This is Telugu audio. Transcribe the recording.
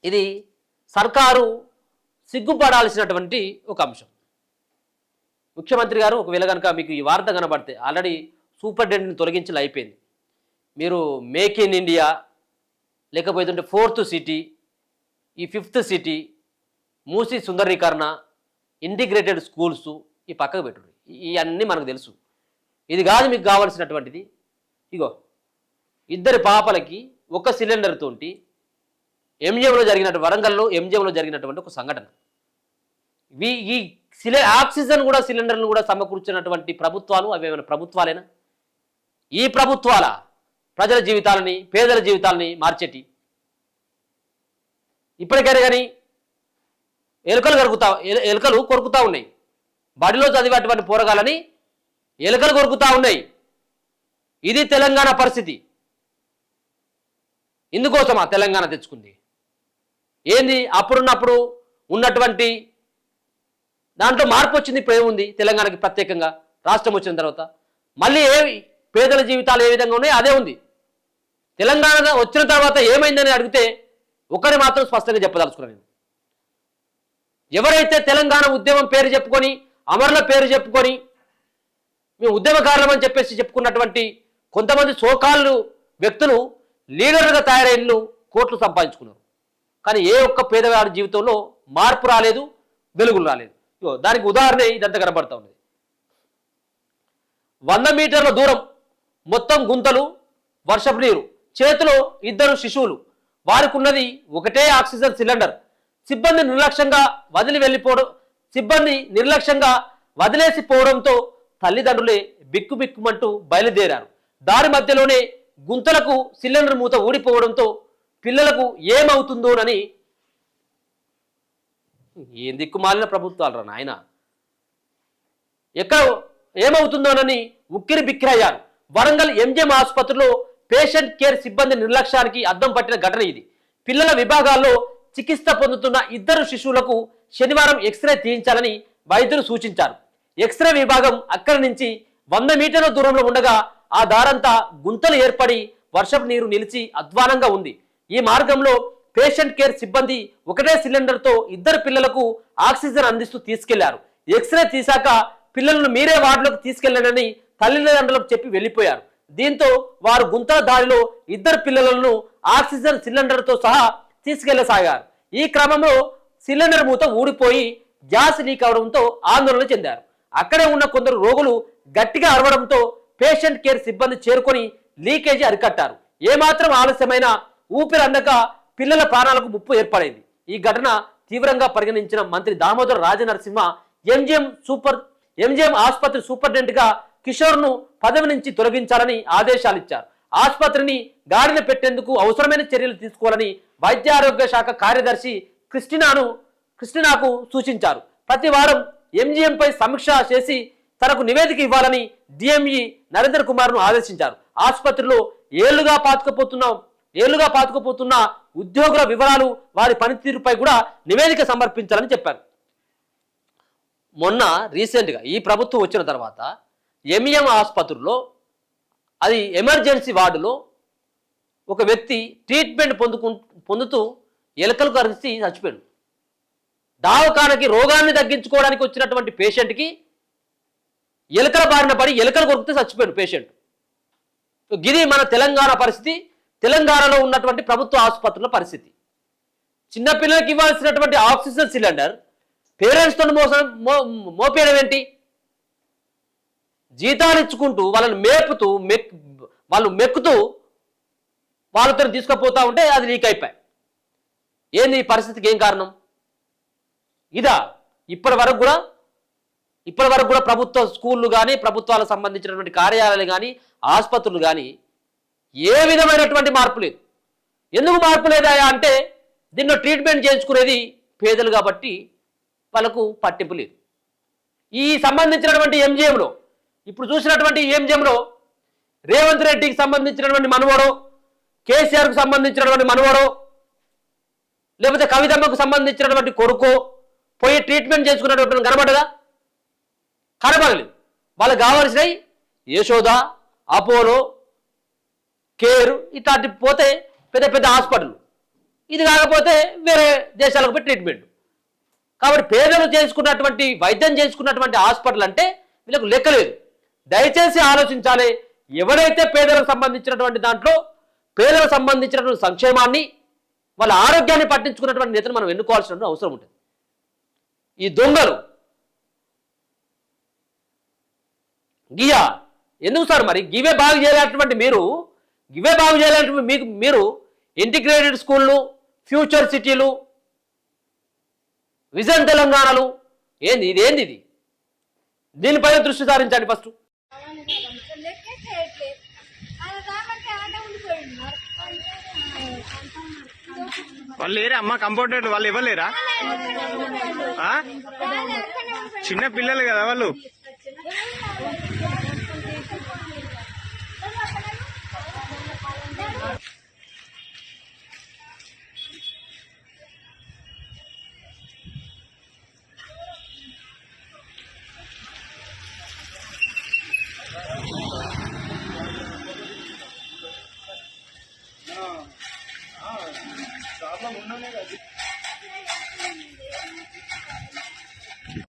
ఇది సర్కారు సిగ్గుపడాల్సినటువంటి ఒక అంశం. ముఖ్యమంత్రి గారు ఒకవేళ కనుక మీకు ఈ వార్త కనబడితే ఆల్రెడీ సూపరింటెండెంట్ని తొలగించి అయిపోయింది. మీరు మేక్ ఇన్ ఇండియా లేకపోతే 4th సిటీ, ఈ 5th సిటీ, మూసి సుందరీకరణ, ఇంటిగ్రేటెడ్ స్కూల్స్ ఈ పక్కకు పెట్టు. ఇవన్నీ మనకు తెలుసు. ఇది కాదు మీకు కావాల్సినటువంటిది. ఇగో ఇద్దరి పాపలకి ఒక సిలిండర్ తోటి ఎంజిఎంలో జరిగినటువంటి వరంగల్లో ఎంజిఎంలో జరిగినటువంటి ఒక సంఘటన. ఈ ఆక్సిజన్ కూడా సిలిండర్ను కూడా సమకూర్చినటువంటి ప్రభుత్వాలు అవి ఏమైనా ప్రభుత్వాలేనా? ఈ ప్రభుత్వాల ప్రజల జీవితాలని పేదల జీవితాలని మార్చేటి. ఇప్పటికైనా కానీ ఎలుకలు కొరుకుతా ఉన్నాయి. బడిలో చదివేటువంటి పోరగాలని ఎలుకలు కొరుకుతా ఉన్నాయి. ఇది తెలంగాణ పరిస్థితి. ఇందుకోసమా తెలంగాణ తెచ్చుకుంది? ఏంది అప్పుడున్నప్పుడు ఉన్నటువంటి దాంట్లో మార్పు వచ్చింది. ఇప్పుడు ఏముంది తెలంగాణకి ప్రత్యేకంగా రాష్ట్రం వచ్చిన తర్వాత? మళ్ళీ పేదల జీవితాలు ఏ విధంగా ఉన్నాయి అదే ఉంది. తెలంగాణ వచ్చిన తర్వాత ఏమైందని అడిగితే ఒకరి మాత్రం స్పష్టంగా చెప్పదలుచుకున్నాను నేను. ఎవరైతే తెలంగాణ ఉద్యమం పేరు చెప్పుకొని అమరుల పేరు చెప్పుకొని మేము ఉద్యమకారులమని చెప్పేసి చెప్పుకున్నటువంటి కొంతమంది సోకాళ్ళు వ్యక్తులు లీడర్గా తయారైన కోట్లు సంపాదించుకున్నారు. కానీ ఏ ఒక్క పేదవాడి జీవితంలో మార్పు రాలేదు, వెలుగులు రాలేదు. దానికి ఉదాహరణ ఇదంతా కనబడతా ఉన్నది. 100 మీటర్ల దూరం మొత్తం గుంతలు, వర్షపు నీరు, చేతిలో 2 శిశువులు, వారికి ఉన్నది ఒకటే ఆక్సిజన్ సిలిండర్. సిబ్బంది నిర్లక్ష్యంగా వదిలేసిపోవడంతో తల్లిదండ్రులే బిక్కుబిక్కుమంటూ బయలుదేరారు. దారి మధ్యలోనే గుంతలకు సిలిండర్ మూత ఊడిపోవడంతో పిల్లలకు ఏమవుతుందోనని, ఏం దిక్కుమాలిన ప్రభుత్వాలు రా నాయన, ఎక్కడ ఏమవుతుందోనని ఉక్కిరి బిక్కిరయ్యారు. వరంగల్ ఎంజిఎం ఆసుపత్రిలో పేషెంట్ కేర్ సిబ్బంది నిర్లక్ష్యానికి అద్దం పట్టిన ఘటన ఇది. పిల్లల విభాగాల్లో చికిత్స పొందుతున్న 2 శిశువులకు శనివారం ఎక్స్రే తీయించాలని వైద్యులు సూచించారు. ఎక్స్రే విభాగం అక్కడి నుంచి 100 మీటర్ల దూరంలో ఉండగా ఆ దారంతా గుంతలు ఏర్పడి వర్షపు నీరు నిలిచి అధ్వానంగా ఉంది. ఈ మార్గంలో పేషెంట్ కేర్ సిబ్బంది ఒకటే సిలిండర్తో 2 పిల్లలకు ఆక్సిజన్ అందిస్తూ తీసుకెళ్లారు. ఎక్స్రే తీశాక పిల్లలను మీరే వార్డులోకి తీసుకెళ్లారని తల్లిదండ్రులకు చెప్పి వెళ్లిపోయారు. దీంతో వారు గుంతల దారిలో 2 పిల్లలను ఆక్సిజన్ సిలిండర్తో సహా తీసుకెళ్లసాగారు. ఈ క్రమంలో సిలిండర్ మూత ఊడిపోయి గ్యాస్ లీక్ అవడంతో ఆందోళన చెందారు. అక్కడే ఉన్న కొందరు రోగులు గట్టిగా అరవడంతో పేషెంట్ కేర్ సిబ్బంది చేరుకొని లీకేజీ అరికట్టారు. ఏమాత్రం ఆలస్యమైన ఊపిరి అందక పిల్లల ప్రాణాలకు ముప్పు ఏర్పడైంది. ఈ ఘటన తీవ్రంగా పరిగణించిన మంత్రి దామోదర్ రాజనరసింహ ఎంజిఎం ఆసుపత్రి సూపరింటెండెంట్గా కిషోర్ను పదవి నుంచి తొలగించాలని ఆదేశాలు ఇచ్చారు. ఆసుపత్రిని గాడిన పెట్టేందుకు అవసరమైన చర్యలు తీసుకోవాలని వైద్య ఆరోగ్య శాఖ కార్యదర్శి క్రిస్టినాకు సూచించారు. ప్రతి వారం ఎంజిఎంపై సమీక్ష చేసి తనకు నివేదిక ఇవ్వాలని డిఎంఈ నరేందర్ కుమార్ను ఆదేశించారు. ఆసుపత్రిలో ఏళ్లుగా పాతుకుపోతున్న ఉద్యోగుల వివరాలు, వారి పనితీరుపై కూడా నివేదిక సమర్పించాలని చెప్పారు. మొన్న రీసెంట్గా ఈ ప్రభుత్వం వచ్చిన తర్వాత ఎంఈఎం ఆసుపత్రిలో అది ఎమర్జెన్సీ వార్డులో ఒక వ్యక్తి ట్రీట్మెంట్ పొందుతూ ఎలుకలు కరిచి చచ్చిపోయాడు. దావకానికి రోగాన్ని తగ్గించుకోవడానికి వచ్చినటువంటి పేషెంట్కి ఎలుకల బారిన పడి ఎలుకలు కొరికితే చచ్చిపోయాడు పేషెంట్. గిది మన తెలంగాణ పరిస్థితి, తెలంగాణలో ఉన్నటువంటి ప్రభుత్వ ఆసుపత్రుల పరిస్థితి. చిన్నపిల్లలకి ఇవ్వాల్సినటువంటి ఆక్సిజన్ సిలిండర్ పేరెంట్స్తో మోపేయడం ఏంటి? జీతాలు ఇచ్చుకుంటూ వాళ్ళని మేపుతూ వాళ్ళు మెక్కుతూ వాళ్ళతో తీసుకుపోతా ఉంటే అది లీక్ అయిపోయాయి. ఏంది ఈ పరిస్థితికి ఏం కారణం? ఇదా ఇప్పటి వరకు కూడా ప్రభుత్వ స్కూళ్ళు కానీ, ప్రభుత్వాలకు సంబంధించినటువంటి కార్యాలయాలు కానీ, ఆసుపత్రులు కానీ ఏ విధమైనటువంటి మార్పు లేదు. ఎందుకు మార్పు లేదా అంటే దీనిలో ట్రీట్మెంట్ చేయించుకునేది పేదలు కాబట్టి వాళ్ళకు పట్టింపు లేదు. ఈ సంబంధించినటువంటి ఎంజిఎంలో ఇప్పుడు చూసినటువంటి ఎంజిఎంలో రేవంత్ రెడ్డికి సంబంధించినటువంటి మనవడో, కేసీఆర్కు సంబంధించినటువంటి మనవడో, లేకపోతే కవితమ్మకు సంబంధించినటువంటి కొడుకో పోయి ట్రీట్మెంట్ చేసుకున్నటువంటి కనబడదా? కనబడలేదు. వాళ్ళకి కావాల్సినవి యశోద, అపోలో, కేర్ ఇట్లాంటి పోతే పెద్ద పెద్ద హాస్పిటల్. ఇది కాకపోతే వేరే దేశాలకు పోయి ట్రీట్మెంట్. కాబట్టి పేదలు చేసుకున్నటువంటి వైద్యం చేసుకున్నటువంటి హాస్పిటల్ అంటే వీళ్ళకు లెక్కలేదు. దయచేసి ఆలోచించాలి. ఎవరైతే పేదలకు సంబంధించినటువంటి దాంట్లో పేదలకు సంబంధించినటువంటి సంక్షేమాన్ని వాళ్ళ ఆరోగ్యాన్ని పట్టించుకున్నటువంటి నేతను మనం ఎన్నుకోవాల్సిన అవసరం ఉంటుంది. ఈ దొంగలు గియా ఎందుకు సార్ మరి గివే బాగు చేయలేనటువంటి మీరు ఇంటిగ్రేటెడ్ స్కూళ్ళు, ఫ్యూచర్ సిటీలు, విజన్ తెలంగాణలు ఇదేంది ఇది? దీనిపైన దృష్టి సారించండి ఫస్ట్. వాళ్ళు లేరా అమ్మ కంపౌండర్ వాళ్ళు ఇవ్వలేరా? చిన్న పిల్లలు కదా వాళ్ళు. ప్రాబ్లం ఉన్ననే కదా.